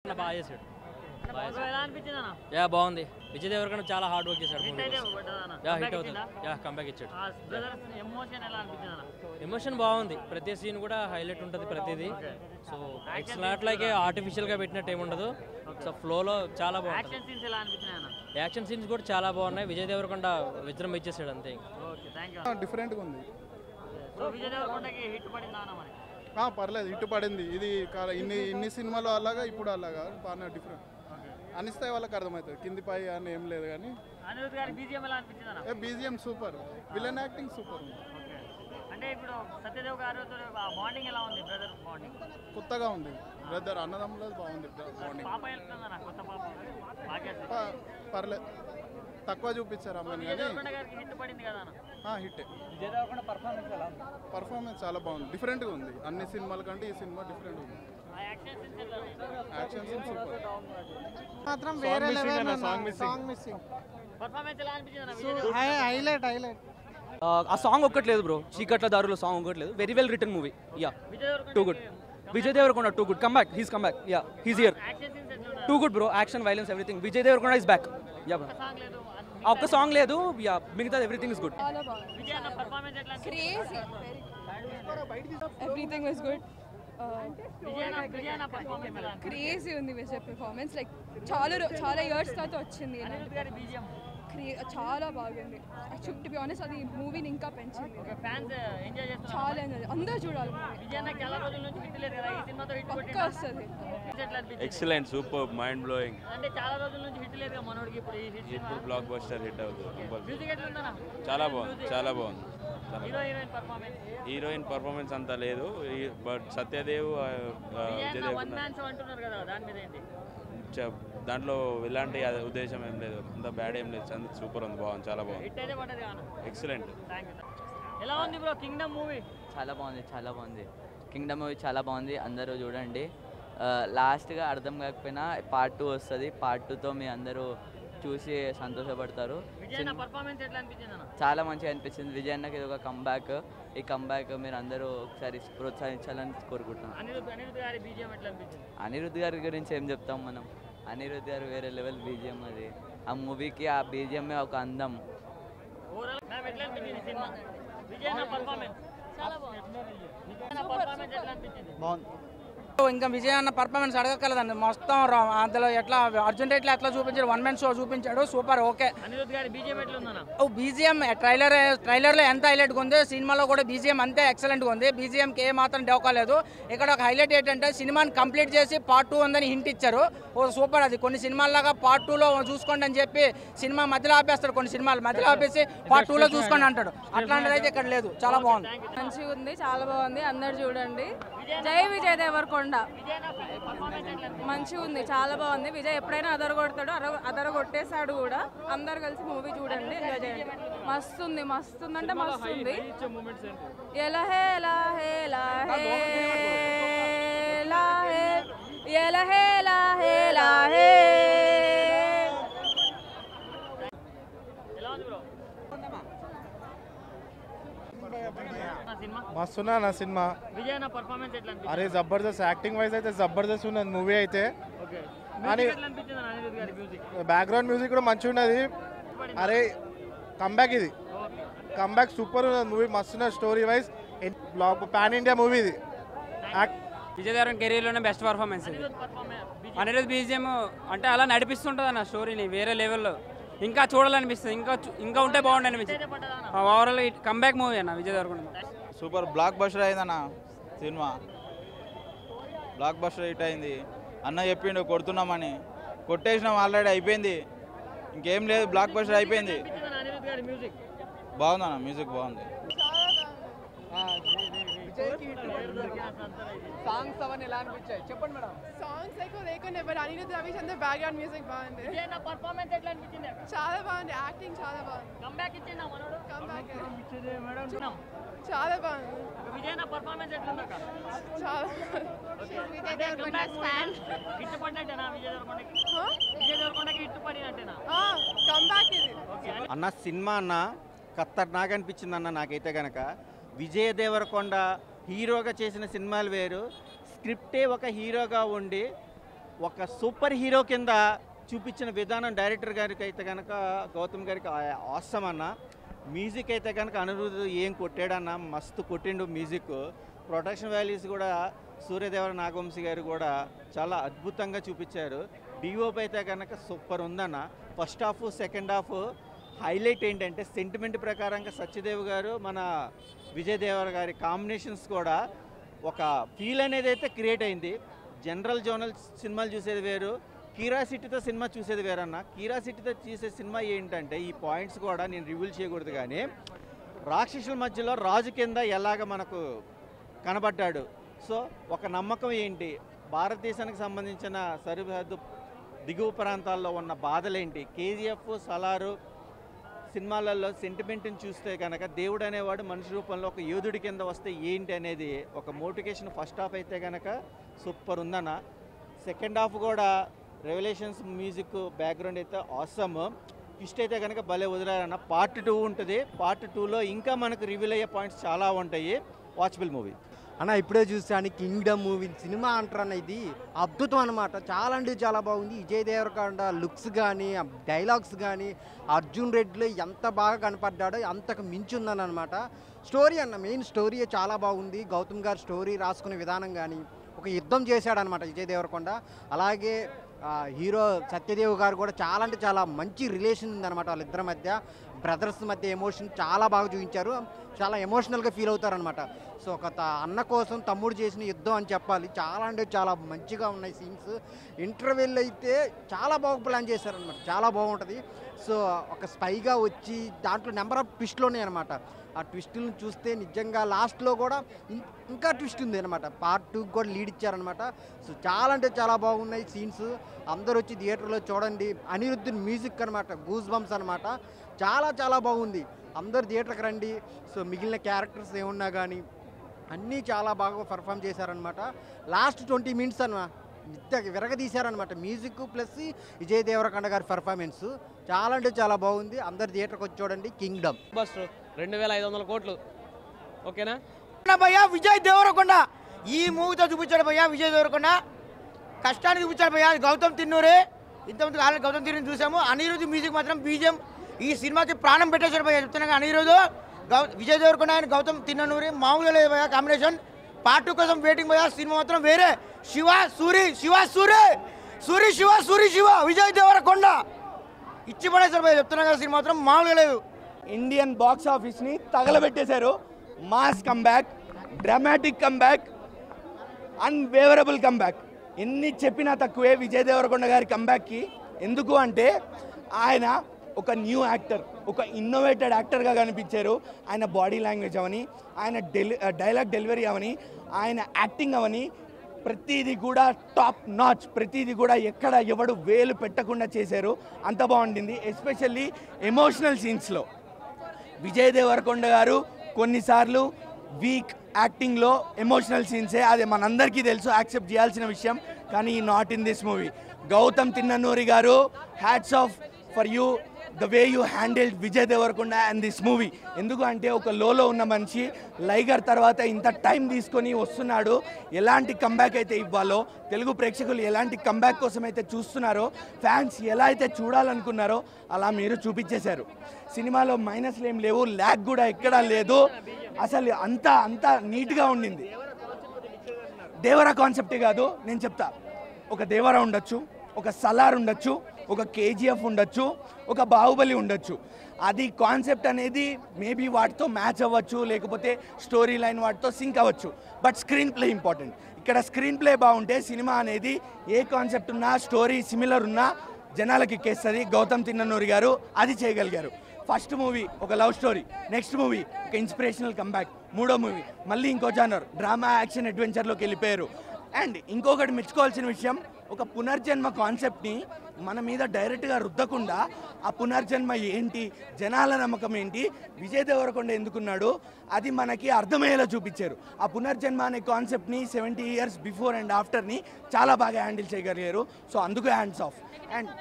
బాగా చేశాడు. యా బాగుంది. విజయ్ దేవరకొండ చాలా హార్డ్ వర్క్ చేశాడు. యా హిట్ అవుతుంది. యా కంబ్యాక్ ఇచ్చాడు. ఎమోషన్ బాగుంది. ప్రతి సీన్ కూడా హైలైట్ ఉంటుంది. ప్రతిదీ so it's not like artificial గా పెట్టినట్టు ఏముండదు. సో ఫ్లోలో చాలా బాగుంది. యాక్షన్ సీన్స్ కూడా చాలా బాగున్నాయి. విజయ్ దేవరకొండ విజృంభ ఇచ్చేసాడు అంతే. డిఫరెంట్ గా ఉంది. పర్లేదు హిట్ పడింది. ఇది ఇన్ని సినిమాలు అలాగా ఇప్పుడు అలాగా బాగా డిఫరెంట్ అనిస్తే వాళ్ళకి అర్థమవుతుంది. కింది పై అని ఏం లేదు కానీ BGM super. Villain acting super ఉంది. కొత్తగా ఉంది. బ్రదర్ అన్నదమ్ములో బాగుంది. పర్లేదు తక్కువ చూపించారు అమ్మని కానీ హిట్. పర్ఫార్మెన్స్ చాలా బాగుంది. డిఫరెంట్గా ఉంది. అన్ని సినిమాల కంటే ఈ సినిమా డిఫరెంట్ ఉంది. Action scene super. మాత్రం వేరే లెవెల్. Song missing. హైలైట్ ఆ సాంగ్ ఒక్కట్లేదు బ్రో. చీకట్ల దారులో సాంగ్ ఒక్కట్లేదు. Very well return movie. Yeah too good. Vijay Devarakonda too good. Come back. Yeah he's here. Too good bro. Action violence everything. Vijay Devarakonda is back. Yeah bro. ఒక్క song లేదు. Yeah మిగతా everything is good. Everything was good. Crazy ఉంది Vijay performance. Like చాలా years తర్వాత వచ్చింది. చాలా బాగుంది. To be honest అది మూవీని ఇంకా పెంచింది. చాలా ఎంజాయ్. అందరూ చూడాలి. పక్కా వస్తుంది. ఎక్సలెంట్. సూపర్. Mind blowing. ఇప్పుడు బ్లాక్ బస్టర్ హిట్ అవుతుంది. చాలా బాగుంది. హీరోయిన్ పర్ఫార్మెన్స్ అంతా లేదు. బట్ సత్యదేవ్ దాంట్లో ఇలాంటి ఉద్దేశం ఏం లేదు. అంత బ్యాడ్ ఏం లేదు. సూపర్ ఉంది. బాగుంది. చాలా బాగుంది. ఎక్సలెంట్. ఎలా ఉంది బ్రో కింగ్డమ్ మూవీ? చాలా బాగుంది. కింగ్డమ్ మూవీ చాలా బాగుంది. అందరూ చూడండి. లాస్ట్గా అర్థం కాకపోయినా పార్ట్ 2 వస్తుంది. పార్ట్ 2తో మీ అందరూ చూసి సంతోషపడతారు. చాలా మంచిగా అనిపించింది. విజయ్ అన్నకి ఇది ఒక కంబ్యాక్. ఈ కంబ్యాక్ మీరు అందరూ ఒకసారి ప్రోత్సహించాలని కోరుకుంటున్నాం. అనిరుద్ధ్ గారి గురించి ఏం చెప్తాం మనం. అనిరుద్ధ్ గారు వేరే లెవెల్ బీజిఎం. అది ఆ మూవీకి ఆ బీజిఎం ఒక అందం. ఇంకా విజయ్ అన్న పర్ఫార్మెన్స్ అడగక్కలేదండి. మొత్తం అందులో ఎట్లా అర్జున్ రెడ్డి ఎట్లా చూపించాడు. వన్ మ్యాన్ షో చూపించాడు. సూపర్. ఓకే. బీజిఎం ట్రైలర్లో ఎంత హైలైట్గా ఉంది. సినిమాలో కూడా బీజిఎం అంతే ఎక్సలెంట్గా ఉంది. బీజిఎంకి ఏ మాత్రం డోకాలేదు. ఇక్కడ ఒక హైలైట్ ఏంటంటే సినిమాని కంప్లీట్ చేసి పార్ట్ 2 ఉందని హింట్ ఇచ్చారు. ఓ సూపర్. అది కొన్ని సినిమాల్లాగా పార్ట్ 2లో చూసుకోండి అని చెప్పి సినిమా మధ్యలో ఆపేస్తాడు. కొన్ని సినిమాలు మధ్యలో ఆపేసి పార్ట్ 2లో చూసుకోండి అంటాడు. అట్లాంటిది అయితే ఇక్కడ లేదు. చాలా బాగుంది. మంచిగా ఉంది. చాలా బాగుంది. అందరు చూడండి. జై విజయ్ దేవరకొండ. మంచిగా ఉంది. చాలా బాగుంది. విజయ్ ఎప్పుడైనా అదరగొట్టేశాడు కూడా. అందరు కలిసి మూవీ చూడండి. ఎంజాయ్ చేయండి. మస్తుంది అంటే మస్తుంది. ఎలా హే ఎలా హే ఎలా హే ఎలా హే ఎలా హే ఎలా హే ఎలా హే. మస్తున్నా నా సినిమా. అరే జబర్దస్త్. యాక్టింగ్ వైజ్ అయితే జబర్దస్త్ ఉన్నది మూవీ అయితే. బ్యాక్గ్రౌండ్ మ్యూజిక్ కూడా మంచిగా ఉన్నది. అరే కంబ్యాక్. ఇది కంబ్యాక్ సూపర్ ఉన్నది మూవీ. మస్తున్నది. Story wise pan India movie ఇది. విజయ్ దేవరకొండ కెరీర్లోనే బెస్ట్ పర్ఫార్మెన్స్ ఇది. అనిరుద్ధ్ బీజిఎం అంటే అలా నడిపిస్తుంటుంది అన్న స్టోరీని వేరే లెవెల్లో. ఇంకా చూడాలనిపిస్తుంది. ఇంకా ఉంటే బాగుండు అనిపించింది. ఓవరాల్ కంబ్యాక్ మూవీ అన్న Vijay Devarakonda. Super. Blockbuster అయిందన్న సినిమా. బ్లాక్ బస్టర్ హిట్ అయింది. అన్న చెప్పిండు కొడుతున్నామని. కొట్టేసినాం ఆల్రెడీ. అయిపోయింది. ఇంకేం లేదు. బ్లాక్ బస్టర్ అయిపోయింది. బాగుందన్న. మ్యూజిక్ బాగుంది. సాంగ్స్ అవన్నీ ఎలా అనిపించాయి చెప్పండి మేడం. సాంగ్స్ ఎక్కువ లేకుండా but Anirudh Ravichandra background music బాగుంది. చాలా బాగుంది. యాక్టింగ్ చాలా బాగుంది. కంబ్యాక్ చాలా బాగుంది. అన్న సినిమా అన్న ఖతర్నాక్ అనిపించింది అన్న నాకైతే కనుక. విజయ్ దేవరకొండ హీరోగా చేసిన సినిమాలు వేరు. స్క్రిప్టే ఒక హీరోగా ఉండి ఒక సూపర్ హీరో కింద చూపించిన విధానం డైరెక్టర్ గారికి అయితే కనుక గౌతమ్ గారికి ఆసమ్ అన్న. మ్యూజిక్ అయితే కనుక అనిరుద్ధ్ ఏం కొట్టాడన్న, మస్తు కొట్టిండు మ్యూజిక్. ప్రొడక్షన్ వాల్యూస్ కూడా సూర్యదేవర నాగవంశీ గారు కూడా చాలా అద్భుతంగా చూపించారు. డిఓపి అయితే కనుక సూపర్ ఉందన్న. First half second half highlight ఏంటంటే సెంటిమెంట్ ప్రకారంగా సత్యదేవ్ గారు మన విజయ్ దేవర గారి కాంబినేషన్స్ కూడా ఒక ఫీల్ అనేది అయితే క్రియేట్ అయింది. జనరల్ జోనల్ సినిమాలు చూసేది వేరు, క్యూరియాసిటీతో సినిమా చూసేది వేరన్న. క్యూరియాసిటీతో చూసే సినిమా ఏంటంటే ఈ పాయింట్స్ కూడా నేను రివీల్ చేయకూడదు కానీ రాక్షసుల మధ్యలో రాజు కింద ఎలాగ మనకు కనబడ్డాడు. సో ఒక నమ్మకం ఏంటి, భారతదేశానికి సంబంధించిన సరిహద్దు దిగువ ప్రాంతాల్లో ఉన్న బాధలేంటి, కేజీఎఫ్ సలారు సినిమాలలో సెంటిమెంట్ని చూస్తే కనుక దేవుడు అనేవాడు మనిషి రూపంలో ఒక యోధుడి కింద వస్తే ఏంటి అనేది ఒక మోటివేషన్. ఫస్ట్ హాఫ్ అయితే కనుక సూపర్ ఉందన్న. సెకండ్ హాఫ్ కూడా రెవల్యూషన్స్ మ్యూజిక్ బ్యాక్గ్రౌండ్ అయితే ఆసమ్. ట్విస్ట్ అయితే కనుక భలే వదిలేరన్న. పార్ట్ 2 ఉంటుంది. పార్ట్ 2లో ఇంకా మనకు రివీల్ అయ్యే పాయింట్స్ చాలా ఉంటాయి. వాచబుల్ మూవీ అన్న. ఇప్పుడే చూసాను కింగ్డమ్ మూవీ సినిమా అంటారన్న, ఇది అద్భుతం అనమాట. చాలా అంటే చాలా బాగుంది. విజయ్ దేవరకొండ లుక్స్ కానీ డైలాగ్స్ కానీ అర్జున్ రెడ్డిలో ఎంత బాగా కనపడ్డాడో అంతకు మించి ఉందని అనమాట. స్టోరీ అన్న, మెయిన్ స్టోరీ చాలా బాగుంది. గౌతమ్ గారు స్టోరీ రాసుకునే విధానం కానీ ఒక యుద్ధం చేశాడనమాట విజయ్ దేవరకొండ. అలాగే హీరో సత్యదేవ్ గారు కూడా చాలా అంటే చాలా మంచి రిలేషన్ ఉందన్నమాట వాళ్ళిద్దరి మధ్య. బ్రదర్స్ మధ్య ఎమోషన్ చాలా బాగా చూపించారు. చాలా ఎమోషనల్గా ఫీల్ అవుతారనమాట. సో ఒక అన్న కోసం తమ్ముడు చేసిన యుద్ధం అని చెప్పాలి. చాలా అంటే చాలా మంచిగా ఉన్నాయి సీన్స్. ఇంటర్వెల్ అయితే చాలా బాగా ప్లాన్ చేశారనమాట, చాలా బాగుంటుంది. సో ఒక స్పైగా వచ్చి దాంట్లో నెంబర్ ఆఫ్ ట్విస్ట్లు ఉన్నాయి అనమాట. ఆ ట్విస్టులను చూస్తే నిజంగా లాస్ట్లో కూడా ఇంకా ట్విస్ట్ ఉంది అనమాట. పార్ట్ 2 కూడా లీడ్ ఇచ్చారనమాట. సో చాలా అంటే చాలా బాగున్నాయి సీన్స్. అందరూ వచ్చి థియేటర్లో చూడండి. అనిరుద్ధ్ మ్యూజిక్ అనమాట, గూస్ బంప్స్ అనమాట. చాలా చాలా బాగుంది. అందరు థియేటర్కి రండి. సో మిగిలిన క్యారెక్టర్స్ ఏమున్నా కానీ అన్నీ చాలా బాగా పర్ఫామ్ చేశారనమాట. లాస్ట్ 20 మినిట్స్ అన్న నిత్య విరగదీశారనమాట. మ్యూజిక్ ప్లస్ విజయ్ దేవరకొండ గారి పర్ఫార్మెన్స్ చాలా అంటే చాలా బాగుంది. అందరు థియేటర్కి వచ్చి చూడండి. కింగ్డమ్ బస్ 2500 కోట్లు. ఓకేనా భయ్యా విజయ్ దేవరకొండ ఈ మూవీతో చూపించాడు భయ్యా. విజయ్ దేవరకొండ కష్టాన్ని చూపించాడు భయ్యా. గౌతమ్ తిన్నూరే ఇంతమంది ఆల్రెడీ గౌతమ్ తిన్నూరు చూసాము. అనిరుద్ధ్ మ్యూజిక్ మాత్రం బీజిఎం ఈ సినిమాకి ప్రాణం పెట్టేశాడు భయ్యా. చెప్తున్నాగా అనిరుద్ధ్ విజయ్ దేవరకొండ ఆయన గౌతమ్ తిన్నూరి మామూలుగా లేదు భయ్యా కాంబినేషన్. పార్ట్ 2 కోసం వెయిటింగ్ భయ్యా. సినిమా మాత్రం వేరే. శివ సూరి విజయ్ దేవరకొండ ఇచ్చి పడేశారు భయ్యా. చెప్తున్నాగా సినిమా మాత్రం మామూలుగా లేదు. ఇండియన్ బాక్స్ ఆఫీస్ని తగలబెట్టేశారు. మాస్ కంబ్యాక్, డ్రామాటిక్ కంబ్యాక్, అన్వేవరబుల్ కంబ్యాక్. ఎన్ని చెప్పినా తక్కువే విజయ్ దేవరకొండ గారి కంబ్యాక్కి. ఎందుకు అంటే ఆయన ఒక న్యూ యాక్టర్, ఒక ఇన్నోవేటెడ్ యాక్టర్గా కనిపించారు. ఆయన బాడీ లాంగ్వేజ్ అవని, ఆయన డైలాగ్ డెలివరీ అవని, ఆయన యాక్టింగ్ అవని ప్రతిదీ కూడా టాప్ నాచ్. ప్రతిదీ కూడా ఎక్కడ ఎవడు వేలు పెట్టకుండా చేశారు. అంత బాగుండింది. ఎస్పెషల్లీ ఎమోషనల్ సీన్స్లో విజయ్ దేవరకొండ గారు కొన్నిసార్లు వీక్ యాక్టింగ్లో ఎమోషనల్ సీన్సే, అది మనందరికీ తెలుసు, యాక్సెప్ట్ చేయాల్సిన విషయం. కానీ not in this movie. Gautam Tinnanuri garu, hats off for you the way you handled Vijay Devarakonda and this movie. ఎందుకు అంటే ఒక లోలో ఉన్న మనిషి లైగర్ తర్వాత ఇంత టైం తీసుకొని వస్తున్నాడు. ఎలాంటి కంబ్యాక్ అయితే ఇవ్వాలో, తెలుగు ప్రేక్షకులు ఎలాంటి కంబ్యాక్ కోసం అయితే చూస్తున్నారో, ఫ్యాన్స్ ఎలా అయితే చూడాలనుకున్నారో అలా మీరు చూపించేశారు. సినిమాలో మైనస్లు ఏం లేవు, ల్యాగ్ కూడా ఎక్కడా లేదు. అసలు అంతా నీట్గా ఉండింది. దేవరా కాన్సెప్టే కాదు, నేను చెప్తా. ఒక దేవరా ఉండొచ్చు, ఒక సలార్ ఉండొచ్చు, ఒక కేజీఎఫ్ ఉండొచ్చు, ఒక బాహుబలి ఉండొచ్చు. అది కాన్సెప్ట్ అనేది మేబీ వాటితో మ్యాచ్ అవ్వచ్చు, లేకపోతే స్టోరీ లైన్ వాటితో సింక్ అవ్వచ్చు. But screen play important. ఇక్కడ స్క్రీన్ ప్లే బాగుంటే సినిమా అనేది ఏ కాన్సెప్ట్ ఉన్నా, స్టోరీ సిమిలర్ ఉన్నా జనాలకి ఎక్కేస్తుంది. గౌతమ్ తిన్ననూరి గారు అది చేయగలిగారు. ఫస్ట్ మూవీ ఒక లవ్ స్టోరీ, నెక్స్ట్ మూవీ ఒక ఇన్స్పిరేషనల్ కంబ్యాక్, మూడో మూవీ మళ్ళీ ఇంకో జానర్ డ్రామా యాక్షన్ అడ్వెంచర్లోకి వెళ్ళిపోయారు. అండ్ ఇంకొకటి మెచ్చుకోవాల్సిన విషయం, ఒక పునర్జన్మ కాన్సెప్ట్ని మన మీద డైరెక్ట్గా రుద్దకుండా ఆ పునర్జన్మ ఏంటి, జనాల నమ్మకం ఏంటి, విజయ్ దేవరకొండ ఎందుకున్నాడు, అది మనకి అర్థమయ్యేలా చూపించారు. ఆ పునర్జన్మ అనే కాన్సెప్ట్ని 70 years బిఫోర్ అండ్ ఆఫ్టర్ని చాలా బాగా హ్యాండిల్ చేయగలిగారు. సో అందుకు hands of. And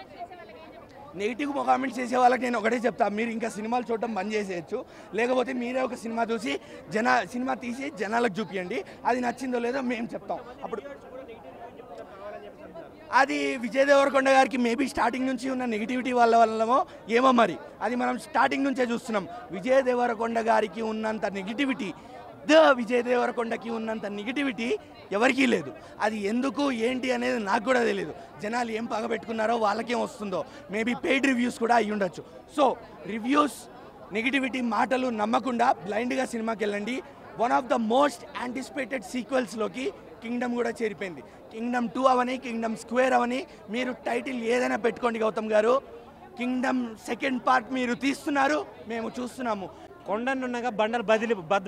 negative comments చేసే వాళ్ళకి నేను ఒకటే చెప్తాను, మీరు ఇంకా సినిమాలు చూడటం బంద్ చేసేయచ్చు. లేకపోతే మీరే ఒక సినిమా చూసి సినిమా తీసి జనాలకు చూపించండి. అది నచ్చిందో లేదో మేము చెప్తాం. అప్పుడు అది విజయ్ దేవరకొండ గారికి మేబీ స్టార్టింగ్ నుంచి ఉన్న నెగిటివిటీ వల్లమో ఏమో మరి, అది మనం స్టార్టింగ్ నుంచే చూస్తున్నాం. విజయ్ దేవరకొండ గారికి ఉన్నంత నెగిటివిటీ, విజయ్ దేవరకొండకి ఉన్నంత నెగిటివిటీ ఎవరికీ లేదు. అది ఎందుకు ఏంటి అనేది నాకు కూడా తెలియదు. జనాలు ఏం పగబెట్టుకున్నారో వాళ్ళకేం వస్తుందో, మేబీ పెయిడ్ రివ్యూస్ కూడా అయ్యి ఉండొచ్చు. సో రివ్యూస్, నెగిటివిటీ మాటలు నమ్మకుండా బ్లైండ్గా సినిమాకి వెళ్ళండి. One of the most anticipated సీక్వెల్స్లోకి కింగ్డమ్ కూడా చేరిపోయింది. కింగ్డమ్ 2 అవని, కింగ్డమ్ స్క్వేర్ అవని, మీరు టైటిల్ ఏదైనా పెట్టుకోండి గౌతమ్ గారు. కింగ్డమ్ సెకండ్ పార్ట్ మీరు తీస్తున్నారు, మేము చూస్తున్నాము. కొండను ఉండగా బండలు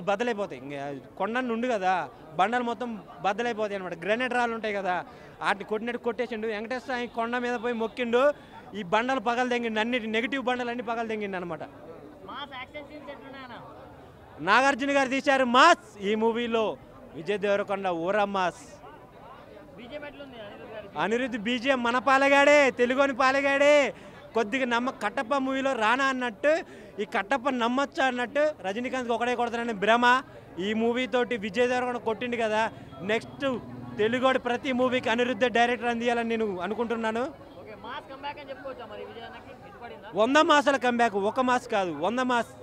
బద్దలైపోతాయి. ఇంకా కొండను ఉండు కదా, బండలు మొత్తం బద్దలైపోతాయి అనమాట. గ్రెనేడ్ రాళ్ళు ఉంటాయి కదా, వాటిని కొట్టినట్టు కొట్టేసిండు. వెంకటేశ్వర స్వామి కొండ మీద పోయి మొక్కిండు, ఈ బండలు పగలు తెంగిండు, అన్ని నెగిటివ్ బండలు అన్ని పగలు తెంగిండు అనమాట. నాగార్జున గారు తీశారు మాస్ ఈ మూవీలో. విజయ్ దేవరకొండ ఊరా మాస్. అనిరుద్ధ్ బీజిఎం మన పాలగాడే, తెలుగుని పాలగాడే. కొద్దిగా కట్టప్ప మూవీలో రానా అన్నట్టు ఈ కట్టప్ప నమ్మొచ్చా అన్నట్టు రజనీకాంత్ ఒకడే కొడతానని భ్రమ. ఈ మూవీతోటి విజయ్ దేవరకొండ కొట్టిండు కదా, నెక్స్ట్ తెలుగుడి ప్రతి మూవీకి అనిరుద్ధ డైరెక్టర్ అందియాలని నేను అనుకుంటున్నాను. 100 మాసాల కంబ్యాక్, 1 మాస్ కాదు 100 మాస్.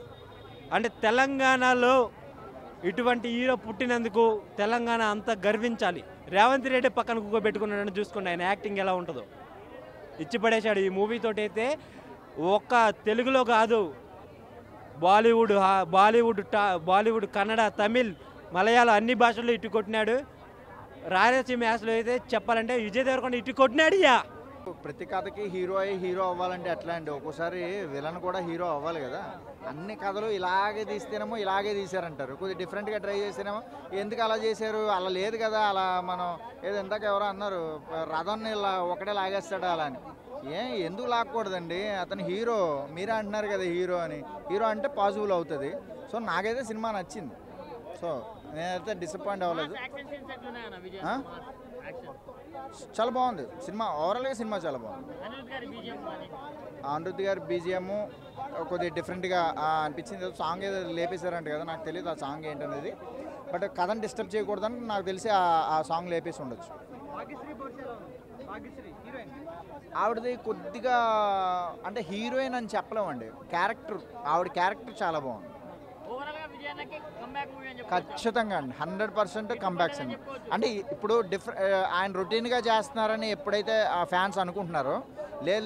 అంటే తెలంగాణలో ఇటువంటి హీరో పుట్టినందుకు తెలంగాణ అంతా గర్వించాలి. రేవంత్ రెడ్డి పక్కన కూకోబెట్టుకున్నాడని చూసుకోండి, ఆయన యాక్టింగ్ ఎలా ఉంటుందో ఇచ్చి పడేశాడు ఈ మూవీతోటి. అయితే ఒక్క తెలుగులో కాదు, బాలీవుడ్, కన్నడ, తమిళ్, మలయాళం అన్ని భాషల్లో ఇటు కొట్టినాడు. రాయలసీమ యాసలో అయితే చెప్పాలంటే విజయ్ దేవరకొండ ఇటు కొట్టినాడు. ప్రతి కథకి హీరో అవ్వాలంటే ఎట్లా అండి, ఒక్కోసారి విలన్ కూడా హీరో అవ్వాలి కదా. అన్ని కథలు ఇలాగే తీస్తేనేమో ఇలాగే తీశారంటారు, కొద్దిగా డిఫరెంట్గా ట్రై చేస్తేనేమో ఎందుకు అలా చేశారు, అలా లేదు కదా. అలా మనం ఏదో ఇందాక ఎవరో అన్నారు రథాన్ని ఇలా ఒకటే లాగేస్తాడా అలా అని. ఎందుకు లాక్కూడదండి, అతను హీరో. మీరే అంటున్నారు కదా హీరో అని. హీరో అంటే పాసిబుల్ అవుతుంది. సో నాకైతే సినిమా నచ్చింది. సో నేనైతే డిసప్పాయింట్ అవ్వలేదు. చాలా బాగుంది సినిమా, ఓవరాల్గా సినిమా చాలా బాగుంది. అనిరుద్ధ్ గారి బీజిఎం కొద్దిగా డిఫరెంట్గా అనిపించింది. సాంగ్ ఏదో లేపేశారంట కదా, నాకు తెలియదు ఆ సాంగ్ ఏంటనేది. బట్ కథను డిస్టర్బ్ చేయకూడదని నాకు తెలిసి ఆ సాంగ్ లేపేసి ఉండొచ్చు. ఆవిడది కొద్దిగా అంటే హీరోయిన్ అని చెప్పలేమండి, ఆవిడ క్యారెక్టర్ చాలా బాగుంది. ఖచ్చితంగా అండి, 100% కంబ్యాక్స్ అండి. అంటే ఇప్పుడు ఆయన రొటీన్గా చేస్తున్నారని ఎప్పుడైతే ఆ ఫ్యాన్స్ అనుకుంటున్నారో,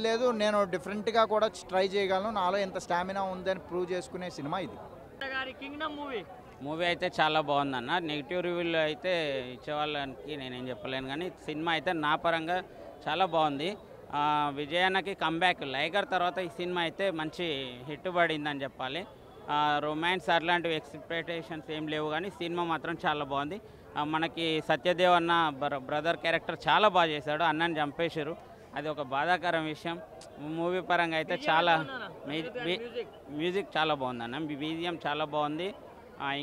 లేదు నేను డిఫరెంట్గా కూడా ట్రై చేయగలను, నాలో ఎంత స్టామినా ఉందని ప్రూవ్ చేసుకునే సినిమా ఇది. మూవీ అయితే చాలా బాగుందన్న. నెగిటివ్ రివ్యూలు అయితే ఇచ్చేవాళ్ళకి నేనేం చెప్పలేను, కానీ సినిమా అయితే నా పరంగా చాలా బాగుంది. విజయన్నకి కంబ్యాక్ లైగర్ తర్వాత ఈ సినిమా అయితే మంచి హిట్ పడిందని చెప్పాలి. రొమాన్స్ అట్లాంటివి ఎక్స్పెక్టేషన్స్ ఏం లేవు, కానీ సినిమా మాత్రం చాలా బాగుంది. మనకి సత్యదేవ్ అన్న బ్రదర్ క్యారెక్టర్ చాలా బాగా చేశాడు, అన్నని చంపేశారు, అది ఒక బాధాకరం విషయం. మూవీ పరంగా అయితే చాలా మ్యూజిక్ చాలా బాగుంది అన్న, బీజిఎం చాలా బాగుంది.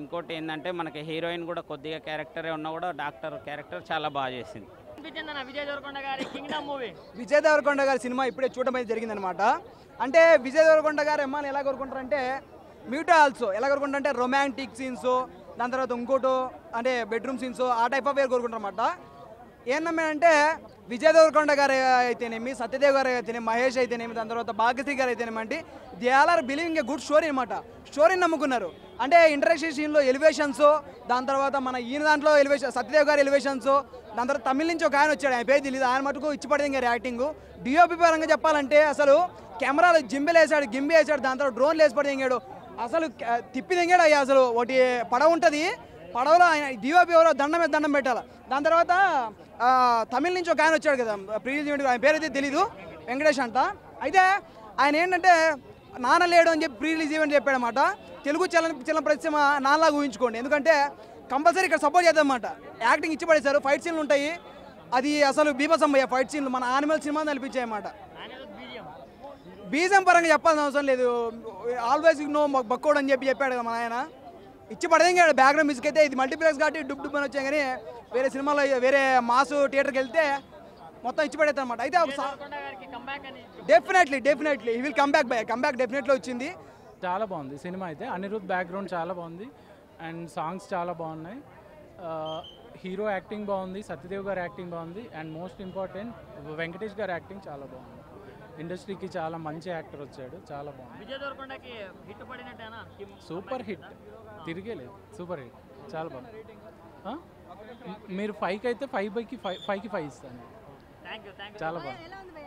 ఇంకోటి ఏంటంటే మనకి హీరోయిన్ కూడా కొద్దిగా క్యారెక్టరే ఉన్నా కూడా డాక్టర్ క్యారెక్టర్ చాలా బాగా చేసింది. విజయ్ దేవరకొండ గారి సినిమా ఇప్పుడే చూడడం అయితే జరిగిందనమాట. అంటే విజయ్ దేవరకొండ గారు అమ్మాయిని ఎలా కోరుకుంటారంటే మ్యూటా ఆల్సో ఎలా కోరుకుంటారంటే రొమాంటిక్ సీన్స్, దాని తర్వాత ఇంకోటో అంటే బెడ్రూమ్ సీన్స్, ఆ టైప్ ఆఫ్ వేరు కోరుకుంటారు అనమాట. ఏంటంటే విజయ్ దేవరకొండ గారు అయితేనేమి, సత్యదేవ్ గారు అయితేనేమి, మహేష్ అయితేనేమి, దాని తర్వాత భాగ్యశ్రీ గారు అయితేనేమి, అంటే they all are believing a good story అనమాట. స్టోరీని నమ్ముకున్నారు. అంటే ఇంటరాక్షన్ సీన్లో ఎలివేషన్స్, దాని తర్వాత మన ఈయన దాంట్లో ఎలివేషన్, సత్యదేవ్ గారి ఎలివేషన్స్, దాని తర్వాత తమిళ నుంచి ఒక ఆయన వచ్చాడు, ఆయన పేరు తెలియదు, ఆయన మటుకు ఇచ్చిపడింది గారి యాక్టింగ్. డిఓపి పరంగా చెప్పాలంటే అసలు కెమెరాలు గింబి వేసాడు, దాని తర్వాత డ్రోన్లు వేసి పడి అసలు తిప్పి దింగాడు. అయ్యా అసలు ఒకటి పడవ ఉంటుంది, పడవలో ఆయన డిఓపి ఎవరో దండం పెట్టాలి. దాని తర్వాత తమిళ నుంచి ఒక ఆయన వచ్చాడు కదా ప్రీవియస్ ఈవెంట్, ఆయన పేరు అయితే తెలీదు, వెంకటేష్ అంట. అయితే ఆయన ఏంటంటే నాన్న లేడు అని చెప్పి ప్రీ రిలీజ్ ఈవెంట్ చెప్పాడనమాట. తెలుగు చలన పరిశ్రమ నాన్నలాగా ఊహించుకోండి, ఎందుకంటే కంపల్సరీ ఇక్కడ సపోర్ట్ చేద్దామన్నమాట. యాక్టింగ్ ఇచ్చి పడేశారు, ఫైట్ సీన్లు ఉంటాయి, అది అసలు బీభత్సమయ్యా ఫైట్ సీన్లు, మన యానిమల్ సినిమా అనిపించాయి అన్నమాట. బీజం పరంగా చెప్పాల్సిన అవసరం లేదు, ఆల్వేస్ నో బక్కోడ్ అని చెప్పాడు కదా మన ఆయన, ఇచ్చి పడేది. బ్యాక్గ్రౌండ్ మ్యూజిక్ అయితే ఇది మల్టీప్లెక్స్ కాబట్టి డుబ్ అని వచ్చాయి, కానీ వేరే సినిమాలో వేరే మాస్ థియేటర్కి వెళ్తే మొత్తం ఇచ్చి పడేది అనమాట. అయితే definitely he will comeback definitely వచ్చింది. చాలా బాగుంది సినిమా అయితే. అనిరుద్ధ్ బ్యాక్గ్రౌండ్ చాలా బాగుంది అండ్ సాంగ్స్ చాలా బాగున్నాయి. హీరో యాక్టింగ్ బాగుంది, సత్యదేవ్ గారి యాక్టింగ్ బాగుంది, అండ్ మోస్ట్ ఇంపార్టెంట్ వెంకటేష్ గారి యాక్టింగ్ చాలా బాగుంది. ఇండస్ట్రీకి చాలా మంచి యాక్టర్ వచ్చాడు, చాలా బాగుంది. విజయ్ దేవరకొండకి హిట్ పడినట్టేనా? సూపర్ హిట్, తిరిగేలేదు, సూపర్ హిట్, చాలా బాగుంది. మీరు 5కి అయితే 5/5 ఇస్తాను. థ్యాంక్ యూ చాలా బాగుంది.